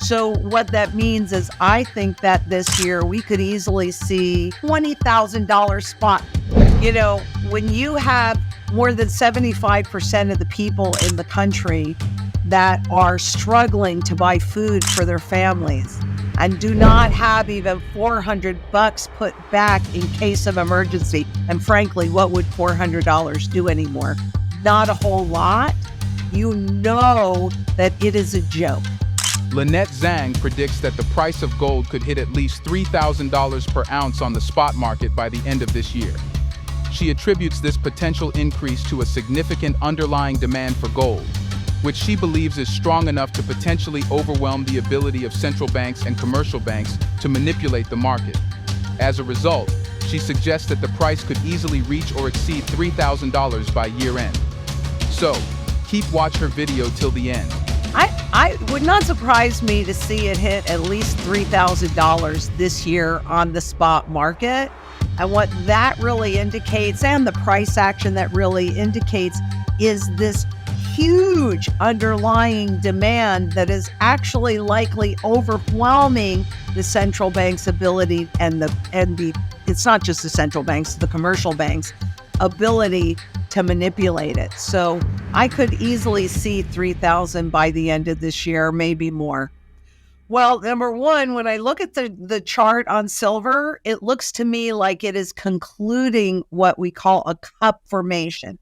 So what that means is I think that this year we could easily see $20,000 spot. When you have more than 75% of the people in the country that are struggling to buy food for their families and do not have even $400 put back in case of emergency. And frankly, what would $400 do anymore? Not a whole lot. You know that it is a joke. Lynette Zang predicts that the price of gold could hit at least $3,000 per ounce on the spot market by the end of this year. She attributes this potential increase to a significant underlying demand for gold, which she believes is strong enough to potentially overwhelm the ability of central banks and commercial banks to manipulate the market. As a result, she suggests that the price could easily reach or exceed $3,000 by year-end. So, watch her video till the end. I would not surprise me to see it hit at least $3,000 this year on the spot market. And what that really indicates, and the price action that really indicates, is this huge underlying demand that is actually likely overwhelming the central bank's ability and it's not just the central banks, the commercial banks' ability to manipulate it. So I could easily see 3,000 by the end of this year, maybe more. Well, number one, when I look at the chart on silver, it looks to me like it is concluding what we call a cup formation.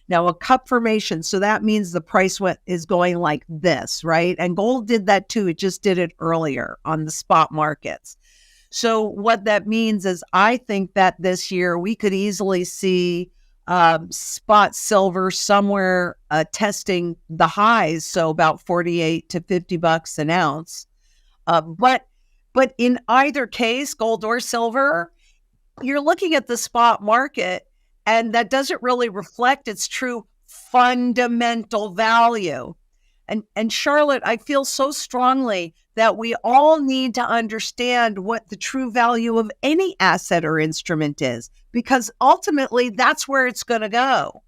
Now, a cup formation, so that means the price is going like this, right? And gold did that too. It just did it earlier on the spot markets. So what that means is I think that this year we could easily see spot silver somewhere testing the highs, so about $48 to $50 an ounce. But in either case, gold or silver, you're looking at the spot market, and that doesn't really reflect its true fundamental value. And Charlotte, I feel so strongly that we all need to understand what the true value of any asset or instrument is, because ultimately that's where it's going to go.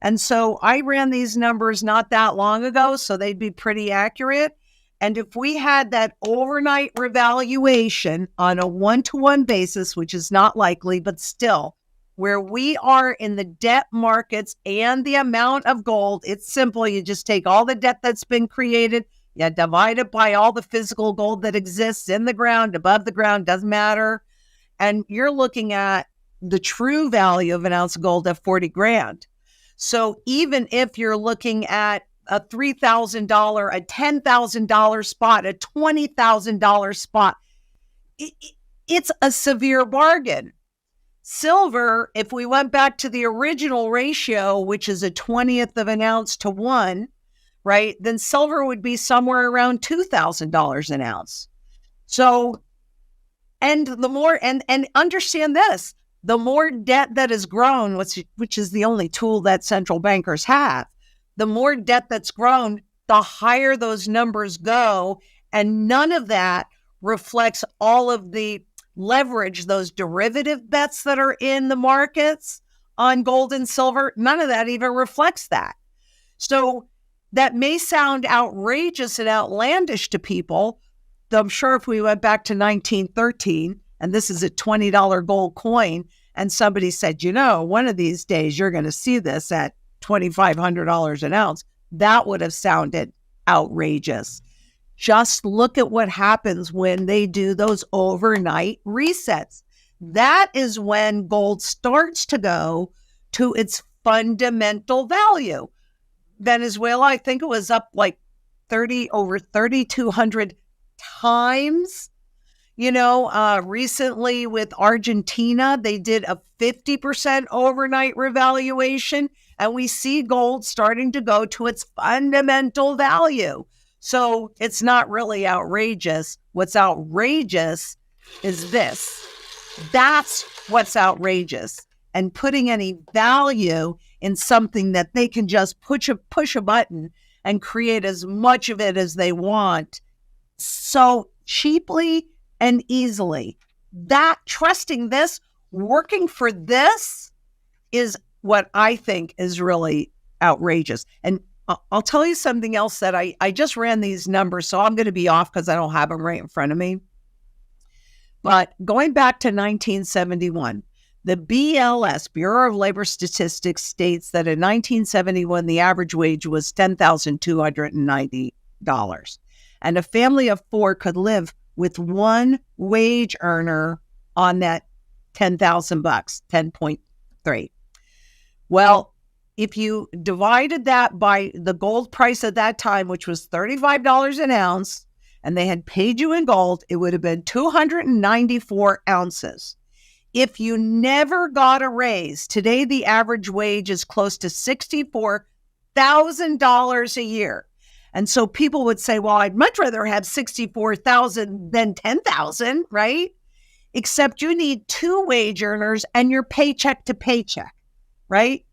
And so I ran these numbers not that long ago, so they'd be pretty accurate. And if we had that overnight revaluation on a one-to-one basis, which is not likely, but still, where we are in the debt markets and the amount of gold, it's simple. You just take all the debt that's been created, you divide it by all the physical gold that exists in the ground, above the ground, doesn't matter. And you're looking at the true value of an ounce of gold at 40 grand. So even if you're looking at a $3,000, a $10,000 spot, a $20,000 spot, it's a severe bargain. Silver, if we went back to the original ratio, which is a 20th of an ounce to 1, right, then silver would be somewhere around $2,000 an ounce. So, and the more, and understand this, the more debt that has grown, which is the only tool that central bankers have, the more debt that's grown, the higher those numbers go. And none of that reflects all of the leverage, those derivative bets that are in the markets on gold and silver. None of that even reflects that. So that may sound outrageous and outlandish to people. Though I'm sure if we went back to 1913, and this is a $20 gold coin, and somebody said, one of these days you're going to see this at $2,500 an ounce, that would have sounded outrageous. Just look at what happens when they do those overnight resets. That is when gold starts to go to its fundamental value. Venezuela, I think it was up like over 3,200 times. Recently with Argentina, they did a 50% overnight revaluation, and we see gold starting to go to its fundamental value. So it's not really outrageous. What's outrageous is this. That's what's outrageous. And putting any value in something that they can just push a button and create as much of it as they want so cheaply and easily. That trusting this, working for this is what I think is really outrageous. And I'll tell you something else that I just ran these numbers, so I'm going to be off because I don't have them right in front of me. But going back to 1971, the BLS, Bureau of Labor Statistics, states that in 1971, the average wage was $10,290. And a family of four could live with one wage earner on that 10,000 bucks, 10.3. Well, if you divided that by the gold price at that time, which was $35 an ounce, and they had paid you in gold, it would have been 294 ounces. If you never got a raise, today the average wage is close to $64,000 a year. And so people would say, well, I'd much rather have 64,000 than 10,000, right? Except you need two wage earners and you're paycheck to paycheck, right?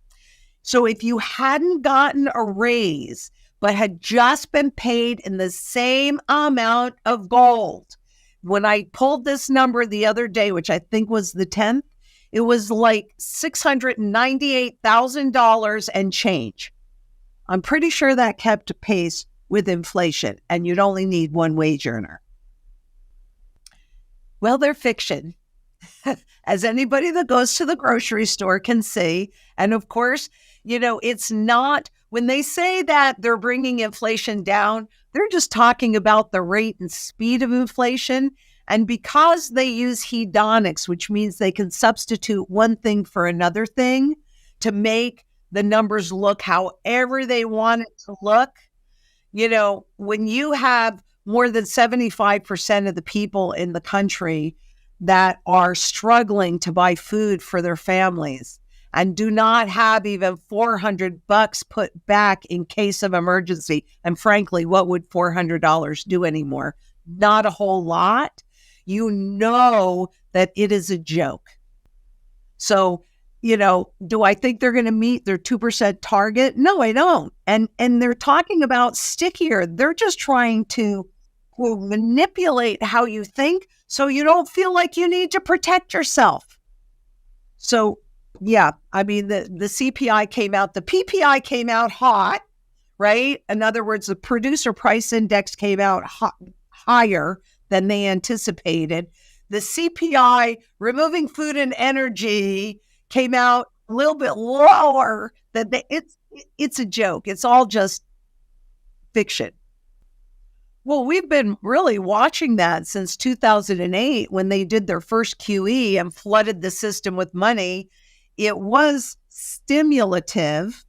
So if you hadn't gotten a raise, but had just been paid in the same amount of gold, when I pulled this number the other day, which I think was the 10th, it was like $698,000 and change. I'm pretty sure that kept pace with inflation, and you'd only need one wage earner. Well, they're fiction, as anybody that goes to the grocery store can see. And of course, it's not, when they say that they're bringing inflation down, they're just talking about the rate and speed of inflation. And because they use hedonics, which means they can substitute one thing for another thing to make the numbers look however they want it to look, when you have more than 75% of the people in the country that are struggling to buy food for their families and do not have even $400 put back in case of emergency. And frankly, what would $400 do anymore? Not a whole lot. You know that it is a joke. So, do I think they're going to meet their 2% target? No, I don't. And they're talking about stickier. They're just trying to manipulate how you think so you don't feel like you need to protect yourself. So, yeah, I mean, the CPI came out, the PPI came out hot, right? In other words, the producer price index came out higher than they anticipated. The CPI, removing food and energy, came out a little bit lower than it's a joke. It's all just fiction. Well, we've been really watching that since 2008 when they did their first QE and flooded the system with money. It was stimulative,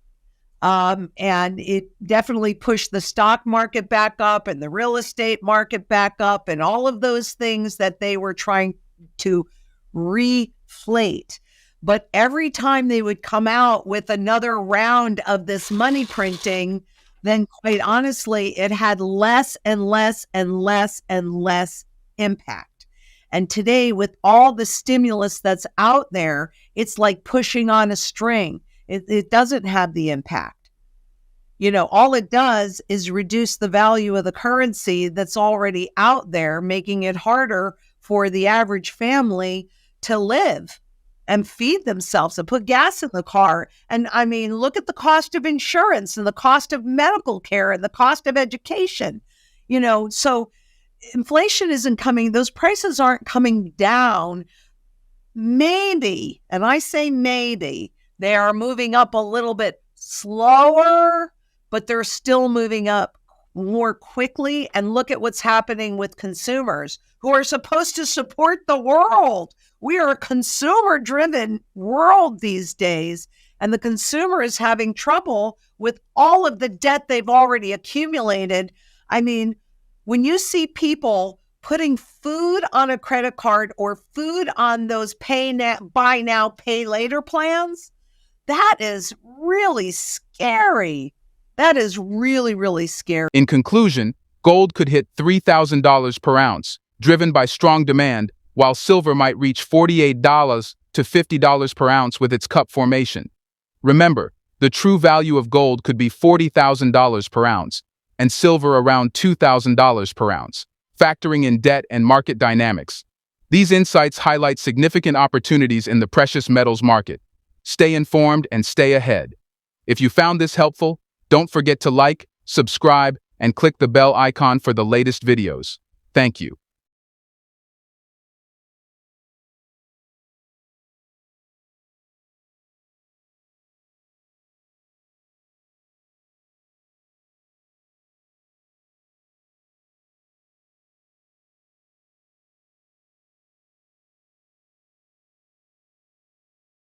and it definitely pushed the stock market back up and the real estate market back up and all of those things that they were trying to reflate. But every time they would come out with another round of this money printing, then quite honestly, it had less and less and less and less impact. And today, with all the stimulus that's out there, it's like pushing on a string. It doesn't have the impact. All it does is reduce the value of the currency that's already out there, making it harder for the average family to live and feed themselves and put gas in the car. And I mean, look at the cost of insurance and the cost of medical care and the cost of education. So inflation isn't coming, those prices aren't coming down. Maybe, and I say maybe, they are moving up a little bit slower, but they're still moving up more quickly. And look at what's happening with consumers who are supposed to support the world. We are a consumer-driven world these days, and the consumer is having trouble with all of the debt they've already accumulated. I mean, when you see people putting food on a credit card or food on those buy now, pay later plans, that is really scary. That is really, really scary. In conclusion, gold could hit $3,000 per ounce, driven by strong demand, while silver might reach $48 to $50 per ounce with its cup formation. Remember, the true value of gold could be $40,000 per ounce, and silver around $2,000 per ounce, factoring in debt and market dynamics. These insights highlight significant opportunities in the precious metals market. Stay informed and stay ahead. If you found this helpful, Don't forget to like, subscribe, and click the bell icon for the latest videos. Thank you.